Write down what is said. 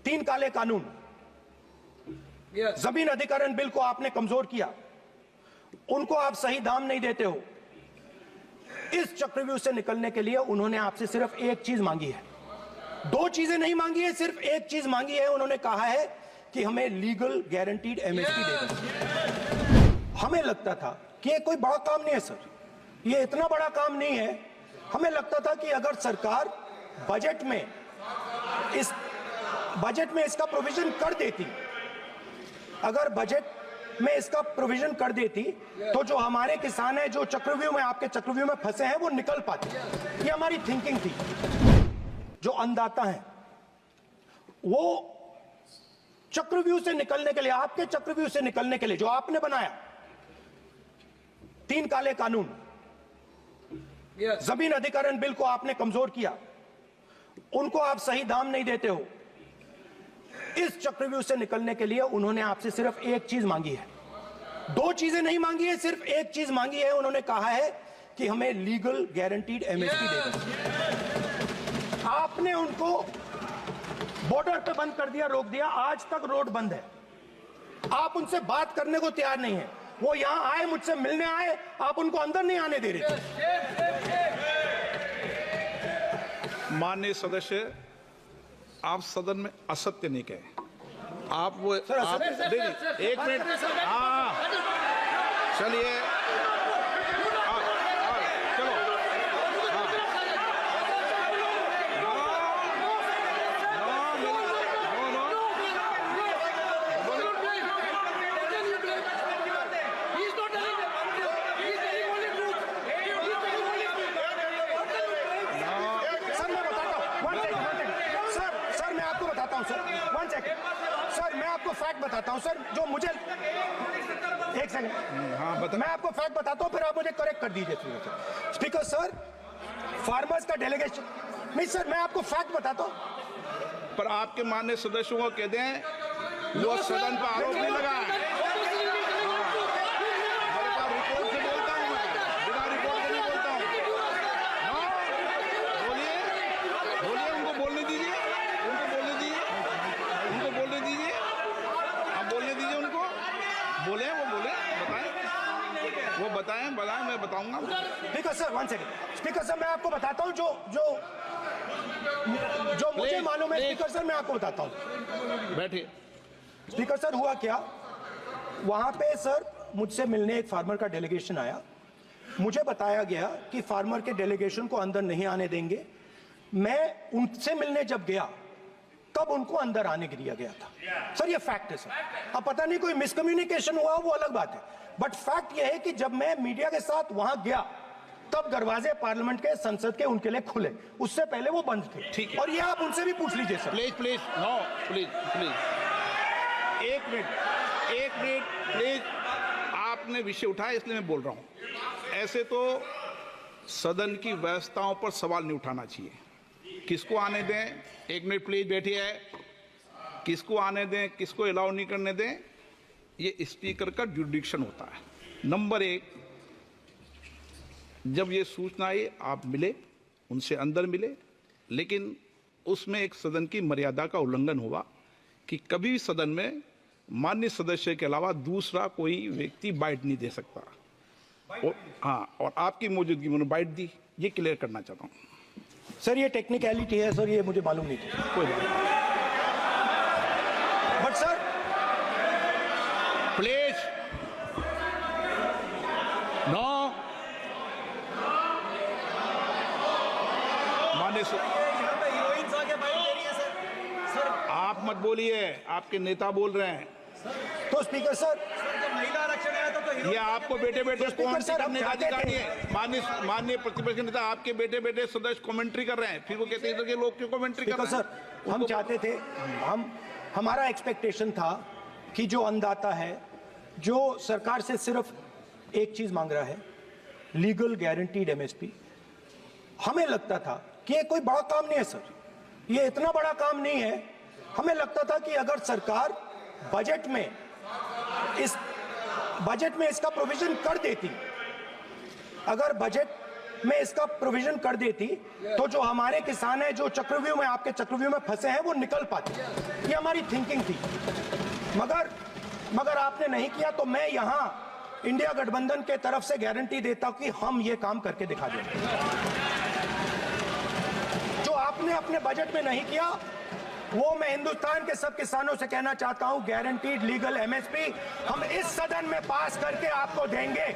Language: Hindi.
3 काले कानून, जमीन अधिग्रहण बिल को आपने कमजोर किया, उनको आप सही दाम नहीं देते हो। इस चक्रव्यूह से निकलने के लिए उन्होंने आपसे सिर्फ एक चीज मांगी है, 2 चीजें नहीं मांगी है, सिर्फ एक चीज मांगी है। उन्होंने कहा है कि हमें लीगल गारंटीड एमएसपी दे दो। हमें लगता था कि ये कोई बड़ा काम नहीं है सर, ये इतना बड़ा काम नहीं है। हमें लगता था कि अगर सरकार बजट में इसका प्रोविजन कर देती, अगर बजट में इसका प्रोविजन कर देती तो जो हमारे किसान हैं जो चक्रव्यूह में, आपके चक्रव्यूह में फंसे हैं, वो निकल पाते। ये हमारी थिंकिंग थी। जो अन्नदाता हैं वो चक्रव्यूह से निकलने के लिए, आपके चक्रव्यूह से निकलने के लिए जो आपने बनाया 3 काले कानून, जमीन अधिग्रहण बिल को आपने कमजोर किया, उनको आप सही दाम नहीं देते हो। इस चक्रव्यूह से निकलने के लिए उन्होंने आपसे सिर्फ एक चीज मांगी है, 2 चीजें नहीं मांगी है, सिर्फ एक चीज मांगी है। उन्होंने कहा है कि हमें लीगल गारंटीड एमएसपी दे दो। आपने उनको बॉर्डर पे बंद कर दिया, रोक दिया, आज तक रोड बंद है। आप उनसे बात करने को तैयार नहीं है। वो यहां आए, मुझसे मिलने आए, आप उनको अंदर नहीं आने दे रहे थे। माननीय सदस्य, आप सदन में असत्य नहीं कहे। आप वो आप देखिए, 1 मिनट, हाँ चलिए, चलो, सर मैं आपको फैक्ट बताता हूं सर, जो मुझे, एक सेकंड, हाँ बता, मैं आपको फैक्ट बताता हूं, फिर आप मुझे करेक्ट कर दीजिए। स्पीकर सर, फार्मर्स का डेलीगेशन नहीं सर, मैं आपको फैक्ट बताता हूं। पर आपके माननीय सदस्यों को कह दें वो सदन पर आरोप नहीं लगा है। रिपोर्ट से बोलता हूं मैं, बिना रिपोर्ट के नहीं बोलता हूं। बोलिए, बोलिए, उनको बोलने दीजिए, उनको बोलने दीजिए, उनको बोलने दीजिए, आप बोलने दीजिए उनको, बोले, वो बोले, बताएं, वो बताएं, मैं बताऊंगा। Speaker sir, 1 second. Speaker sir, मैं आपको बताता हूं जो मुझे मालूम है। स्पीकर सर, मैं आपको बताता हूं। बैठिए। स्पीकर सर, हुआ क्या, वहां पे सर मुझसे मिलने एक फार्मर का डेलीगेशन आया। मुझे बताया गया कि फार्मर के डेलीगेशन को अंदर नहीं आने देंगे। मैं उनसे मिलने जब गया तब उनको अंदर आने के दिया गया था। सर ये फैक्ट है सर। अब पता नहीं कोई मिसकम्युनिकेशन हुआ, वो अलग बात है, बट फैक्ट ये है कि जब मैं मीडिया के साथ वहां गया तब दरवाजे पार्लियामेंट के, संसद के उनके लिए खुले, उससे पहले वो बंद थे। ठीक है, और ये आप उनसे भी पूछ लीजिए sir. Please, no, please, 1 minute please. आपने विषय उठाया इसलिए मैं बोल रहा हूं। ऐसे तो सदन की व्यवस्थाओं पर सवाल नहीं उठाना चाहिए। किसको आने दें, 1 मिनट प्लीज बैठिए, किसको आने दें, किसको अलाउ नहीं करने दें, ये स्पीकर का जुरिडिक्शन होता है। नंबर 1, जब ये सूचना आई आप मिले, उनसे अंदर मिले, लेकिन उसमें एक सदन की मर्यादा का उल्लंघन हुआ कि कभी भी सदन में माननीय सदस्य के अलावा दूसरा कोई व्यक्ति बाइट नहीं दे सकता। हाँ, और आपकी मौजूदगी में बाइट दी, ये क्लियर करना चाहता हूँ। सर ये टेक्निकलिटी है सर, ये मुझे मालूम नहीं थी। कोई बात, बट सर प्लीज, नो, माननीय आप मत बोलिए, आपके नेता बोल रहे हैं। तो स्पीकर सर, महिला आरक्षण आया था तो ये आपको बेटे बेटे सर, हम चाहते थे, माननीय प्रतिपक्ष नेता आपके बेटे बेटे सदस्य कमेंट्री कर रहे हैं, फिर वो कहते हैं कि लोग क्यों कमेंट्री कर रहे हैं। सर हम चाहते थे, हमारा एक्सपेक्टेशन था कि जो अन्नदाता है, जो सरकार से सिर्फ एक चीज मांग रहा है, लीगल गारंटीड एमएसपी। हमें लगता था कि ये कोई बड़ा काम नहीं है सर, ये इतना बड़ा काम नहीं है। हमें लगता था कि अगर सरकार बजट में इसका प्रोविजन कर देती, अगर बजट में इसका प्रोविजन कर देती तो जो हमारे किसान हैं जो चक्रव्यूह में, आपके चक्रव्यूह में फंसे हैं, वो निकल पाते। ये हमारी थिंकिंग थी, मगर आपने नहीं किया। तो मैं यहां इंडिया गठबंधन के तरफ से गारंटी देता हूं कि हम ये काम करके दिखा देंगे। जो आपने अपने बजट में नहीं किया, वो मैं हिंदुस्तान के सब किसानों से कहना चाहता हूं, गारंटीड लीगल एमएसपी हम इस सदन में पास करके आपको देंगे।